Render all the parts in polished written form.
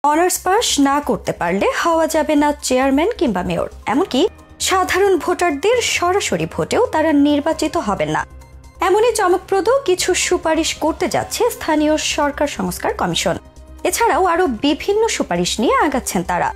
Honours pass না করতে পারলে হওয়া যাবে না চেয়ারম্যান কিংবা মেয়র, এমনকি সাধারণ ভোটারদের সরাসরি ভোটেও তারা নির্বাচিত হবেন না। এমনই চমকপ্রদ কিছু সুপারিশ করতে যাচ্ছে স্থানীয় সরকার সংস্কার কমিশন। এছাড়াও আরো বিভিন্ন সুপারিশ নিয়ে আগাচ্ছেন তারা,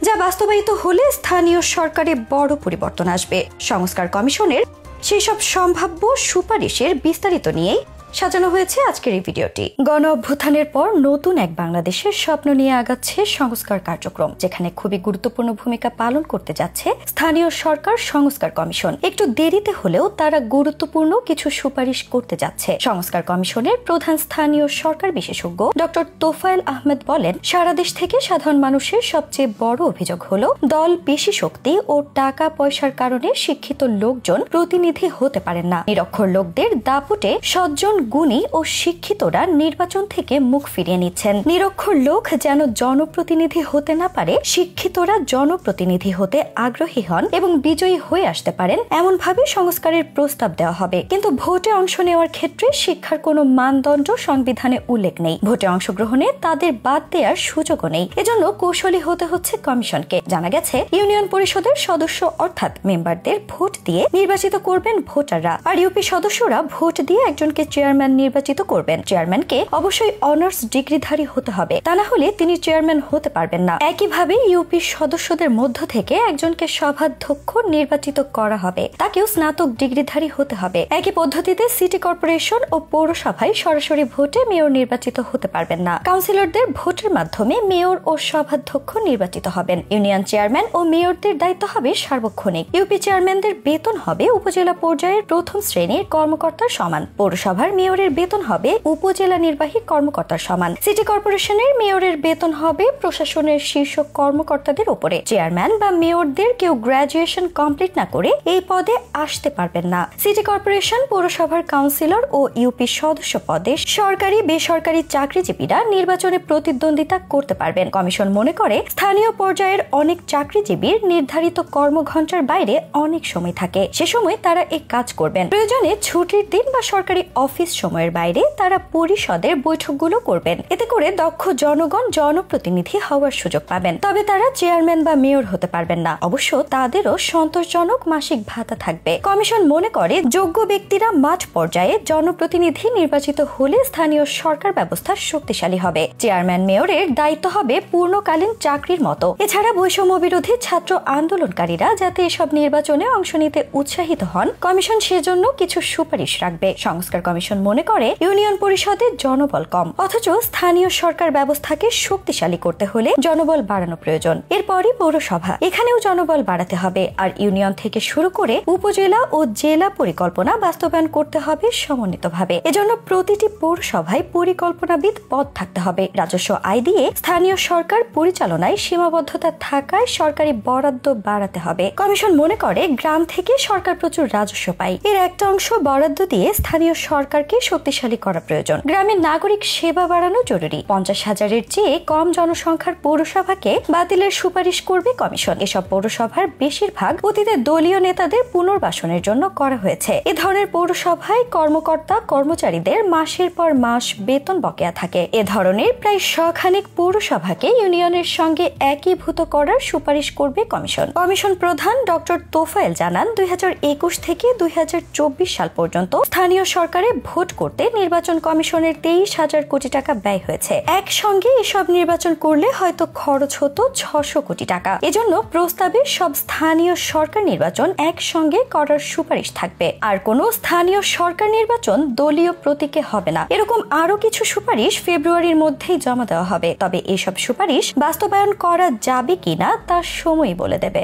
যা বাস্তবায়িত হলে স্থানীয় সরকারে বড় পরিবর্তন আসবে। সংস্কার কমিশনের সেসব সম্ভাব্য সুপারিশের বিস্তারিত নিয়েই সাজানো হয়েছে আজকের এই ভিডিওটি। গণ অভ্যুত্থানের পর নতুন এক বাংলাদেশের স্বপ্ন নিয়ে আগাচ্ছে সংস্কার কার্যক্রম, যেখানে খুবই গুরুত্বপূর্ণ ভূমিকা পালন করতে যাচ্ছে স্থানীয় সরকার সংস্কার কমিশন। একটু দেরিতে হলেও তারা গুরুত্বপূর্ণ কিছু সুপারিশ করতে যাচ্ছে। সংস্কার কমিশনের প্রধান স্থানীয় সরকার বিশেষজ্ঞ ডক্টর তোফায়েল আহমেদ বলেন, সারা দেশ থেকে সাধারণ মানুষের সবচেয়ে বড় অভিযোগ হলো দল বেশি শক্তি ও টাকা পয়সার কারণে শিক্ষিত লোকজন প্রতিনিধি হতে পারেন না। নিরক্ষর লোকদের দাপুটে সজ্জন গুণী ও শিক্ষিতরা নির্বাচন থেকে মুখ ফিরিয়ে নিচ্ছেন। নিরক্ষর লোক যেন জনপ্রতিনিধি হতে না পারে, শিক্ষিতরা জনপ্রতিনিধি হতে আগ্রহী হন এবং বিজয়ী হয়ে আসতে পারেন, এমন ভাবে সংস্কারের প্রস্তাব দেওয়া হবে। কিন্তু ভোটে অংশ নেওয়ার ক্ষেত্রে শিক্ষার কোনো মানদণ্ড সংবিধানে উল্লেখ নেই। ভোটে অংশগ্রহণে তাদের বাদ দেওয়ার সুযোগও নেই। এজন্য কৌশলী হতে হচ্ছে কমিশনকে। জানা গেছে, ইউনিয়ন পরিষদের সদস্য অর্থাৎ মেম্বারদের ভোট দিয়ে নির্বাচিত করবেন ভোটাররা, আর ইউপি সদস্যরা ভোট দিয়ে একজনকে চেয়ারম্যান নির্বাচিত করবেন। চেয়ারম্যানকে অবশ্যই অনার্স ডিগ্রিধারী হতে হবে, তা না হলে তিনি চেয়ারম্যান হতে পারবেন না। একইভাবে ইউপি সদস্যদের মধ্য থেকে একজনকে সভাধ্যক্ষ নির্বাচিত করা হবে, তাকেও স্নাতক ডিগ্রিধারী হতে হবে। একই পদ্ধতিতে সিটি কর্পোরেশন ও পৌরসভায় সরাসরি ভোটে মেয়র নির্বাচিত হতে পারবেন না। কাউন্সিলরদের ভোটের মাধ্যমে মেয়র ও সভাধ্যক্ষ নির্বাচিত হবেন। ইউনিয়ন চেয়ারম্যান ও মেয়রদের দায়িত্ব হবে সার্বক্ষণিক। ইউপি চেয়ারম্যানদের বেতন হবে উপজেলা পর্যায়ের প্রথম শ্রেণীর কর্মকর্তার সমান। পৌরসভার মেয়রের বেতন হবে উপজেলা নির্বাহী কর্মকর্তার সমান। সিটি কর্পোরেশনের মেয়রের বেতন হবে প্রশাসনের শীর্ষ কর্মকর্তাদের উপরে। চেয়ারম্যান বা মেয়রদের কেউ গ্রাজুয়েশন কমপ্লিট না করে এই পদে আসতে পারবেন না। সিটি কর্পোরেশন, পৌরসভার কাউন্সিলর ও ইউপি সদস্য পদে সরকারি বেসরকারি চাকরিজীবীরা নির্বাচনে প্রতিদ্বন্দ্বিতা করতে পারবেন। কমিশন মনে করে, স্থানীয় পর্যায়ের অনেক চাকরিজীবীর নির্ধারিত কর্মঘণ্টার বাইরে অনেক সময় থাকে। সে সময় তারা এই কাজ করবেন। প্রয়োজনে ছুটির দিন বা সরকারি অফিস সময়ের বাইরে তারা পরিষদের বৈঠকগুলো করবেন। এতে করে দক্ষ জনগণ জনপ্রতিনিধি হওয়ার সুযোগ পাবেন। তবে তারা চেয়ারম্যান বা মেয়র হতে পারবেন না। অবশ্য তাদেরও সন্তোষজনক মাসিক ভাতা থাকবে। কমিশন মনে করে, যোগ্য ব্যক্তিরা মাঠ পর্যায়ে জনপ্রতিনিধি নির্বাচিত হলে স্থানীয় সরকার ব্যবস্থা শক্তিশালী হবে। চেয়ারম্যান মেয়রের দায়িত্ব হবে পূর্ণকালীন চাকরির মতো। এছাড়া বৈষম্য বিরোধী ছাত্র আন্দোলনকারীরা যাতে এসব নির্বাচনে অংশ নিতে উৎসাহিত হন, কমিশন সেজন্য কিছু সুপারিশ রাখবে। সংস্কার কমিশন মনে করে, ইউনিয়ন পরিষদে জনবল কম, অথচ স্থানীয় সরকার ব্যবস্থাকে শক্তিশালী করতে হলে জনবল বাড়ানো প্রয়োজন। এরপরই পৌরসভা, এখানেও জনবল বাড়াতে হবে। আর ইউনিয়ন থেকে শুরু করে উপজেলা ও জেলা পরিকল্পনা বাস্তবায়ন করতে হবে সমন্বিতভাবে। এজন্য প্রতিটি পৌরসভায় পরিকল্পনাবিদ পদ থাকতে হবে। রাজস্ব আয় দিয়ে স্থানীয় সরকার পরিচালনায় সীমাবদ্ধতা থাকায় সরকারি বরাদ্দ বাড়াতে হবে। কমিশন মনে করে, গ্রাম থেকে সরকার প্রচুর রাজস্ব পায়, এর একটা অংশ বরাদ্দ দিয়ে স্থানীয় সরকারকে শক্তিশালী করা প্রয়োজন। গ্রামের নাগরিক সেবা বাড়ানো জরুরি। 50,000-এর চেয়ে কম জনসংখ্যার পৌরসভাকে বাতিলের সুপারিশ করবে কমিশন। এসব পৌরসভার বেশিরভাগ অতীতে দলীয় নেতাদের পুনর্বাসনের জন্য করা হয়েছে। এ ধরনের পৌরসভায় কর্মকর্তা কর্মচারীদের মাসের পর মাস বেতন বকেয়া থাকে। এ ধরনের প্রায় শখানেক পৌরসভাকে ইউনিয়নের সঙ্গে একীভূত করার সুপারিশ করবে কমিশন। কমিশন প্রধান ডক্টর তোফায়েল জানান, 2021 থেকে 2024 সাল পর্যন্ত স্থানীয় সরকারে ভোট করতে নির্বাচন কমিশনের 23,000 কোটি টাকা ব্যয় হয়েছে। একসঙ্গে এসব নির্বাচন করলে হয়তো খরচ হতো 600 কোটি টাকা। এজন্য প্রস্তাবে সব স্থানীয় সরকার নির্বাচন একসঙ্গে করার সুপারিশ থাকবে। আর কোনো স্থানীয় সরকার নির্বাচন দলীয় প্রতীকে হবে না। এরকম আরো কিছু সুপারিশ ফেব্রুয়ারির মধ্যেই জমা দেওয়া হবে। তবে এসব সুপারিশ বাস্তবায়ন করা যাবে কিনা তা সময় বলে দেবে।